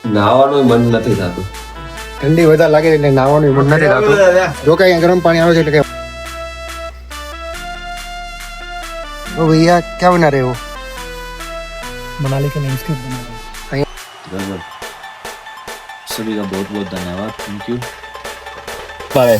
નાવાનું મન નથી થતું. ઠંડી વધારે લાગે એટલે નાવાનું મન નથી થતું. જો કે અહીંયા ગરમ પાણી આવે છે એટલે કે ओ भैया क्या बना रहे हो? मनाली का नेम स्क्रिप्ट बना रहा हूँ। बराबर. सभी का बहुत बहुत धन्यवाद. Thank you. Bye.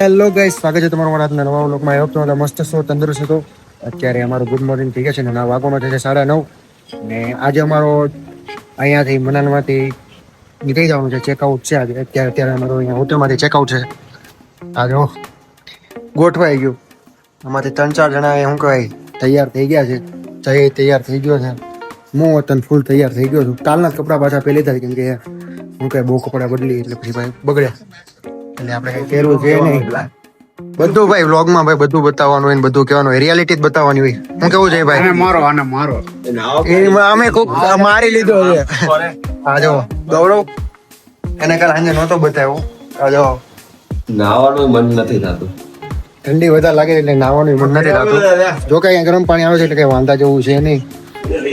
Hello guys, સ્વાગત છે તમારું મારા નવા વ્લોગમાં. આઈ હોપ તમે મસ્ત છો, તંદુરસ્ત છો. અત્યારે અમારું ગુડ મોર્નિંગ થઈ ગયા છે ને વાગવામાં થશે 9:30 ને આજે અમારો અહીંયાથી મનાલમાંથી નીકળી જવાનું છે. ચેકઆઉટ છે આજે. અત્યારે અમારું અહીંયા હોટલમાંથી ચેકઆઉટ છે. આ જો ગોઠવાઈ ગયું. આમાંથી 3-4 જણા શું કહેવાય તૈયાર થઈ ગયા છે. જય તૈયાર થઈ ગયો છે. હું વતન ફૂલ તૈયાર થઈ ગયો છું. કાલના જ કપડાં પાછા પહેરી લીધા કેમ કે હું કહે બહુ કપડાં બદલી એટલે પછી ભાઈ બગડ્યા. એટલે આપણે કઈ પહેરવું છે નહીં. બધું ભાઈ વ્લોગમાં ભાઈ બધું બતાવવાનું હોય ને બધું કહેવાનું હોય, રિયાલિટી જ બતાવવાની હોય. હું કેવું છે ભાઈ? मारो એમાં અમે કોક મારી લીધો છે. આ જો ગૌરવ એને કાલ સાંજે નહોતો બતાવ્યો. આ જો નાવાનું મન નથી થતું. ઠંડી વધારે લાગે એટલે નાવાનું મન નથી થતું. જો કે અહીંયા ગરમ પાણી આવે છે એટલે કઈ વાંધા જેવું છે નહીં.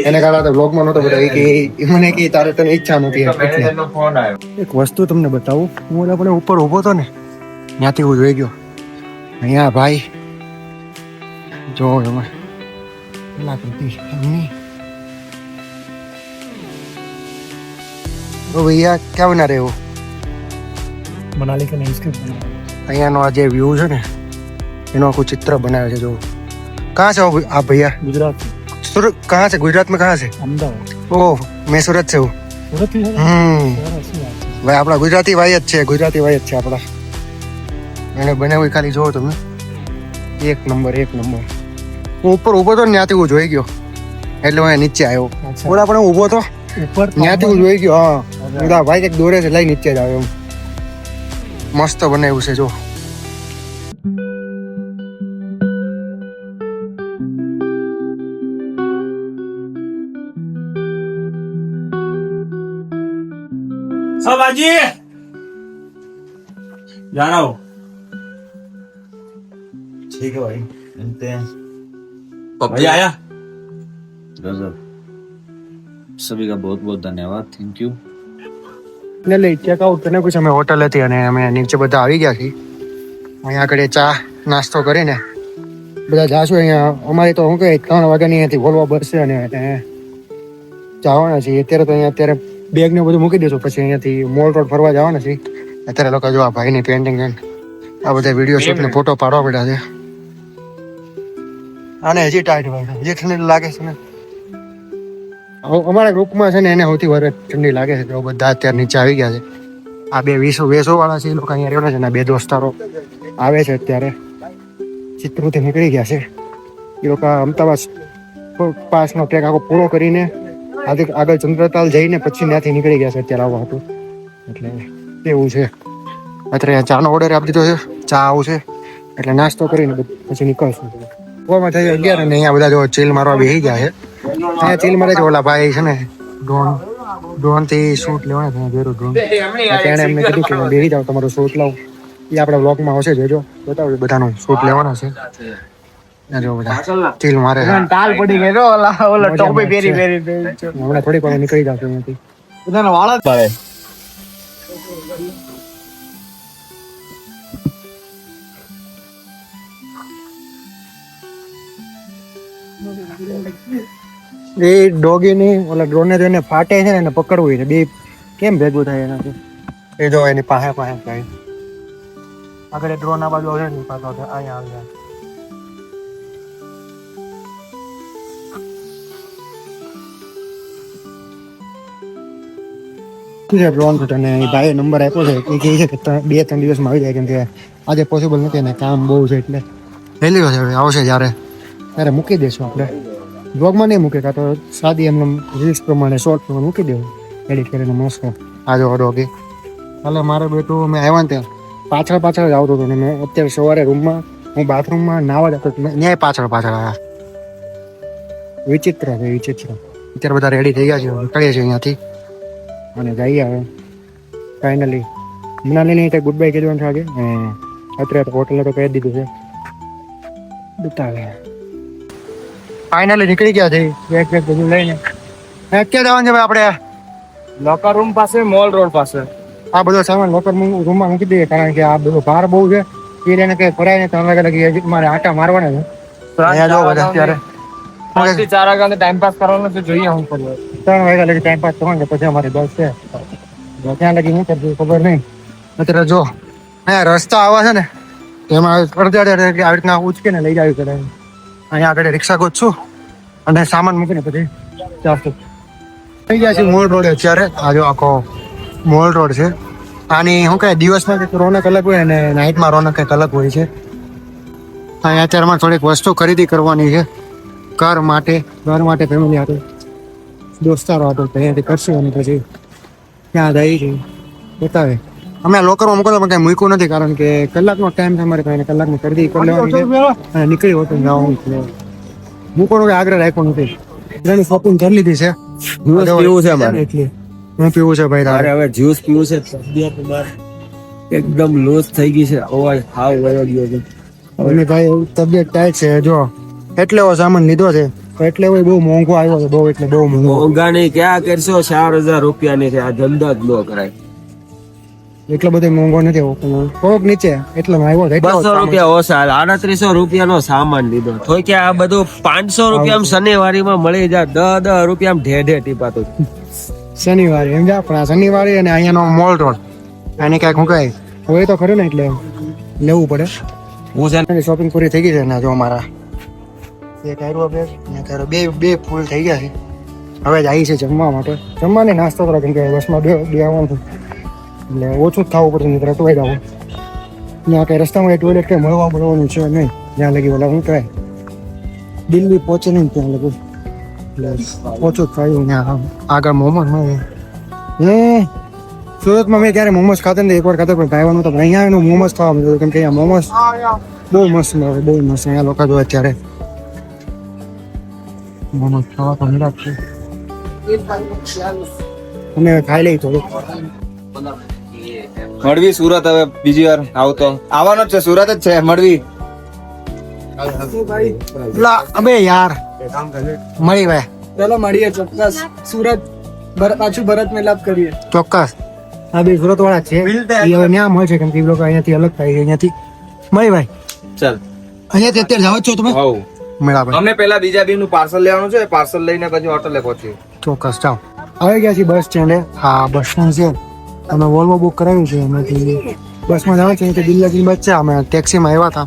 એને કારણે વ્લોગમાં નહોતો બતાવ્યો કે મને કે તારે તને ઈચ્છા નથી. એક વસ્તુ તમને બતાવું. હું આપણે ઉપર ઊભો હતો ને ત્યાંથી હું જોઈ ગયો. અહીંયા ભાઈ જો એમાં तो भैया क्या बना रहे हो? मनाली का नेम स्क्रिप्ट बना रहा हूँ। અહીંયાનો આ જે વ્યૂ છે ને એનું આખું ચિત્ર બનાવે છે. જો कहाँ से हो आप भैया? गुजरात सूरत कहाँ से? गुजरात में कहाँ से? अहमदाबाद ओह मैं सूरत से हूँ. सूरत ही है ना? यार, ऐसी बात है। ભાઈ આપણા ગુજરાતી ભાઈ જ છે. ગુજરાતી ભાઈ જ છે આપણા. એને બનાવી ખાલી જોવો તમે. એક નંબર. હું ઉપર ઊભો હતો ને ત્યાંથી હું જોઈ ગયો એટલે હું નીચે આવ્યો. अच्छा, પૂરા પણ ઊભો હતો ऊपर ત્યાંથી હું જોઈ ગયો. હા બધા ભાઈ કંઈક દોરે છે લઈ નીચે જ આવ્યો. એમ મસ્ત બનાવ્યું છે જો. सब आजी जाना हो। ठीक है भाई, मिलते हैं. भैया आया गजब. सभी का बहुत बहुत धन्यवाद. Thank you. ને લઈ ચેકઆઉટ કરીને પછી અમે હોટલ હતી અને અમે નીચે બધા આવી ગયા છીએ. અહીંયા આગળ ચા નાસ્તો કરીને બધા જાશું. અહીંયા અમારે તો શું કહે 3 વાગ્યાની અહીંયાથી વોલ્વો બસ છે અને જવાના છીએ. અત્યારે તો અહીંયા અત્યારે બેગ ને બધું મૂકી દઈશું. પછી અહીંયાથી મોલ રોડ ફરવા જવાના છીએ. અત્યારે લોકો જો આ ભાઈની પેન્ટિંગ આ બધા વિડીયો શૂટ ને ફોટો પાડવા પડ્યા છે. આને હજી ટાઈટ હોય છે, હજી ઠંડી લાગે છે ને. અમારા ગ્રુપમાં છે ને એને સૌથી વધારે ઠંડી લાગે છે. તો બધા અત્યારે નીચે આવી ગયા છે. આ બે વેસો વાળા છે એ લોકો અહીંયા રહેવાના છે ને 2 દોસ્તારો આવે છે અત્યારે. ચિત્રોથી નીકળી ગયા છે એ લોકો. અમદાવાદ પાસનો ટ્રેક આખો પૂરો કરીને આગળ ચંદ્રતાલ જઈને પછી ત્યાંથી નીકળી ગયા છે અત્યારે આવવા હતું. એટલે એવું છે. અત્યારે ચાનો ઓર્ડર આપી દીધો છે. ચા આવશે એટલે નાસ્તો કરીને પછી નીકળશું. ગોવામાં થઈ 11 અને અહીંયા બધા જો ચીલ મારવા બેસી ગયા છે. અહીંયા ચીલ મારે છે ઓલા ભાઈ છે ને ડ્રોન થી શૂટ લેવાના છે. ડ્રોન તેને એમને કીધું કે બેસી જાઓ તમારો શૂટ લાવો. એ આપણા બ્લોગમાં આવશે. જોજો બતાવજો બધાનું શૂટ લેવાના છે. જો બધા ચીલ મારે છે. ताल पड़ी गई रो ओला टोपी पेरी હમણાં થોડીક વાર નીકળી જશે અહીંયાથી. उधर वाला बाय। એ ડોગી ની ઓલા ડ્રોન ને જોઈને ફાટે છે ને એને પકડવું છે. બે કેમ ભેગું થાય એનાથી? એ જો એની પાસે જાય. આગળ ડ્રોન આ બાજુ આવે ને પાછો અહીંયા આવી જાય. ડ્રોન છે અને ભાઈએ નંબર આપ્યો છે. એ કહે છે કે 2-3 દિવસમાં આવી જાય કેમ કે આજે પોસિબલ નથી અને કામ બહુ છે. એટલે લઈ લીધો છે. હવે આવશે ત્યારે મૂકી દઈશું આપણે. બ્લોગમાં નહીં મૂકે કાં તો સાદી એમને રીલ્સ પ્રમાણે શોર્ટ પ્રમાણે મૂકી દેવું એડિટ કરીને મસ્ત. આ જો ડોગી હાલે મારે બેટું. અમે આવ્યા ને ત્યાં પાછળ જ આવતો હતો ને મેં અત્યારે સવારે રૂમમાં હું બાથરૂમમાં નાવા જતો ત્યાં પાછળ આવ્યા. વિચિત્ર છે વિચિત્ર. અત્યારે બધા રેડી થઈ ગયા છે. નીકળીએ છીએ અહીંયાથી અને જઈએ હવે ફાઇનલી મનાલીની ત્યાં ગુડ બાય કહેવાનું છે આજે ને અત્યારે તો હોટલને તો કહી દીધું છે બતાવે ફાઇનલી નીકળી ગયા છે બેગ બધું લઈને ક્યાં જવાનું છે ભાઈ આપણે લોકર રૂમ પાસે મોલ રોડ પાસે આ બધો સામાન લોકર રૂમમાં મૂકી દઈએ કારણ કે આ બધો ભાર બહુ છે એ લઈને કઈ ભરાય ને ત્રણ વાગ્યા લગી મારે આટા મારવાના છે અહીંયા જો બધા અત્યારે 5 થી 4 વાગ્યા ટાઈમ પાસ કરવાનો છે જોઈએ હું કરું 3 વાગ્યા લગી ટાઈમ પાસ કરવાનો પછી અમારી બસ છે ત્યાં લગી નહીં કરતી ખબર નહીં અત્યારે જો અહીંયા રસ્તા આવા છે ને એમાં અડધે આવી રીતના ઉચકીને લઈ જાવી પડે અહીંયા આગળ રિક્ષા ગોતશું અને સામાન મૂકીને પછી ચાલશું થઈ ગયા છે મોલ રોડ અત્યારે આ જો આખો મોલ રોડ છે આની શું કહે દિવસમાં કંઈક રોનક અલગ હોય અને નાઇટમાં રોનક કંઈક અલગ હોય છે અહીંયા અત્યારમાં થોડીક વસ્તુ ખરીદી કરવાની છે ઘર માટે ફેમિલી હાટુ દોસ્તારો હાટુ તો અહીંયાથી કરશું અને પછી ત્યાં જઈ છે બતાવે અમે લોકરમાં મોકલવા પણ કાંઈ મૂક્યું નથી કારણ કે કલાકનો ટાઈમ છે અમારે પાસે કલાકની ખરીદી કરી લેવાની છે અને નીકળી હોતું જવાનું છે મૂકવાનો કંઈ આગ્રહ રાખ્યો નથી એની શોપિંગ કરી લીધી છે જ્યુસ પીવું છે મારે એટલે હું પીવું છે ભાઈ તારે હવે જ્યુસ પીવું છે તબિયત બાર એકદમ લોસ થઈ ગઈ છે અવાજ હાવ વયો ગયો છે અને ભાઈ તબિયત ટાઈટ છે જો એટલે એવો સામાન લીધો છે એટલે બહુ મોંઘો આવ્યો છે બહુ એટલે બહુ મોંઘો મોંઘાની ક્યાં કરશો 4000 રૂપિયાની છે આ ધંધો જ ન કરાય એટલો બધો મોંઘો નથી થોડોક નીચે એટલે આવ્યો છે 200 રૂપિયા ઓછા 3800 રૂપિયાનો સામાન લીધો તો કે આ બધું 500 રૂપિયામાં શનિવારીમાં મળી જાય 10 રૂપિયામાં ઢેઢે ટીપાતું શનિવારે એમ જા પણ આ શનિવારે અને અહીંયાનો મોલ રોડ આને ક્યાંક હું કહે હોય તો ખરું ને એટલે લેવું પડે હું છે શોપિંગ પૂરી થઈ ગઈ છે ને જો અમારા એક આયરો બે ને તારો બે ફૂલ થઈ ગયા છે હવે જ આવી છે જમવા માટે જમવાની નાસ્તો કરો કેમ કે બસમાં બે આવવાનું એટલે ઓછું જ ખાવું પડશે નહીં રટવાઈ જવું ત્યાં કઈ રસ્તામાં ટોયલેટ કંઈ મળવાનું છે નહીં જ્યાં લગી ઓલા હું કહેવાય દિલ્હી પહોંચે નહીં ત્યાં લગી એટલે ઓછું જ ખાયું ત્યાં આગળ મોમોસ મળે સુરતમાં મેં ક્યારે મોમોસ ખાતા ને એકવાર ખાતા પણ ખાવાનું તો અહીંયા એનું મોમોસ ખાવા મળ્યું કેમ કે અહીંયા મોમોસ બહુ મસ્ત મળે બહુ મસ્ત અહીંયા લોકો જો અત્યારે મોમોસ ખાવા તો મળ્યા છે અમે ખાઈ લઈ થોડુંક મળવી સુરત હવે બીજી વાર આવતો આવવાનો જ છે સુરત જ છે મળવી અબે યાર મળી ભાઈ ચલો મળીએ ચોક્કસ સુરત પાછું ભરત મિલાપ કરીએ ચોક્કસ આ બે સુરત વાળા છે એ હવે ન્યા મળશે કેમ કે એ લોકો અહીંયાથી અલગ થાય છે અહીંયાથી મળી ભાઈ ચાલ અહીંયાથી અત્યારે જાવ છો તમે આવ મળ્યા ભાઈ અમે પેલા બીજા બીનું પાર્સલ લેવાનું છે પાર્સલ લઈને પછી હોટલે પહોંચીએ ચોક્કસ જાઓ આવી ગયા છીએ બસ સ્ટેન્ડે હા બસ સ્ટેન્ડ છે અમે વોલ્વો બુક કરાવ્યું છે એમાંથી બસમાં જવાનું છે અહીંથી દિલ્હીની બસ છે અમે ટેક્સીમાં આવ્યા હતા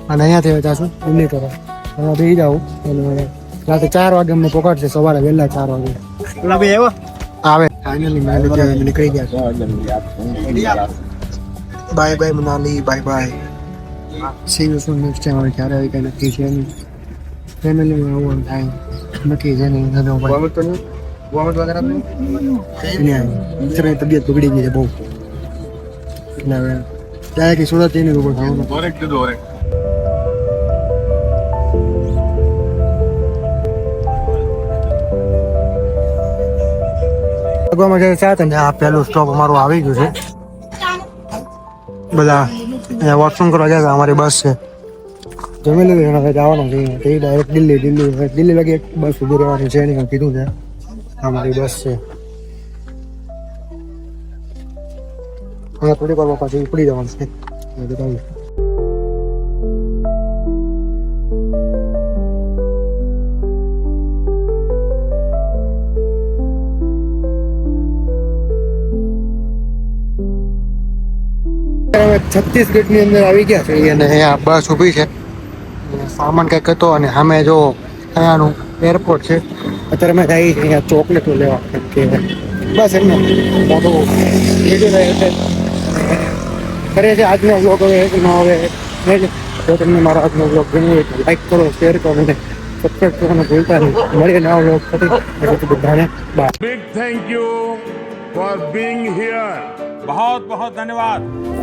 અને અહીંયાથી જશું દિલ્હી તરફ અહીંયા બેસી જાઉં અને રાતે 4 વાગે અમને પકડશે સવારે વહેલા 4 વાગે આવે ફાઇનલી નીકળી ગયા bye bye Manali bye bye see you soon next time હવે ક્યારે આવી કંઈ નક્કી છે નહીં ફેમિલીમાં આવવાનું થાય નક્કી છે નહીં તબિયત બગડી ગઈ છે બહુ એટલે હવે ડાયરેક્ટ સુરત જઈને ઉપર ખાવાનું આ પહેલું સ્ટોપ અમારું આવી ગયું છે બધા અહીંયા વોશરૂમ કરવા જાય અમારી બસ છે જમી લીધું હવે જવાનું છે તે ડાયરેક્ટ દિલ્હી લગી એક બસ ઉભી રહેવાની છે એની કીધું છે અમારી બસ છે અહીંયા થોડીક વાર પાછી ઉપડી જવાનું છે બતાવ્યું છત્તીસગઢ ની અંદર આવી ગયા છે અને અહીંયા બસ ઊભી છે સામાન કંઈક હતો અને સામે જો અહીંયાનું એરપોર્ટ છે અત્યારે મેં જઈએ છીએ અહીંયા ચોકલેટો લેવા કે બસ એમને મોટું કરે છે આજનો બ્લોગ હવે ન હવે જો તમને મારો આજનો બ્લોગ ગમ્યો હોય તો લાઈક કરો શેર કરો અને સબસ્ક્રાઈબ કરવાનું ભૂલતા નહીં મળીએ નવા બ્લોગ પછી બધાને by Big thank you for being here. बहुत बहुत धन्यवाद.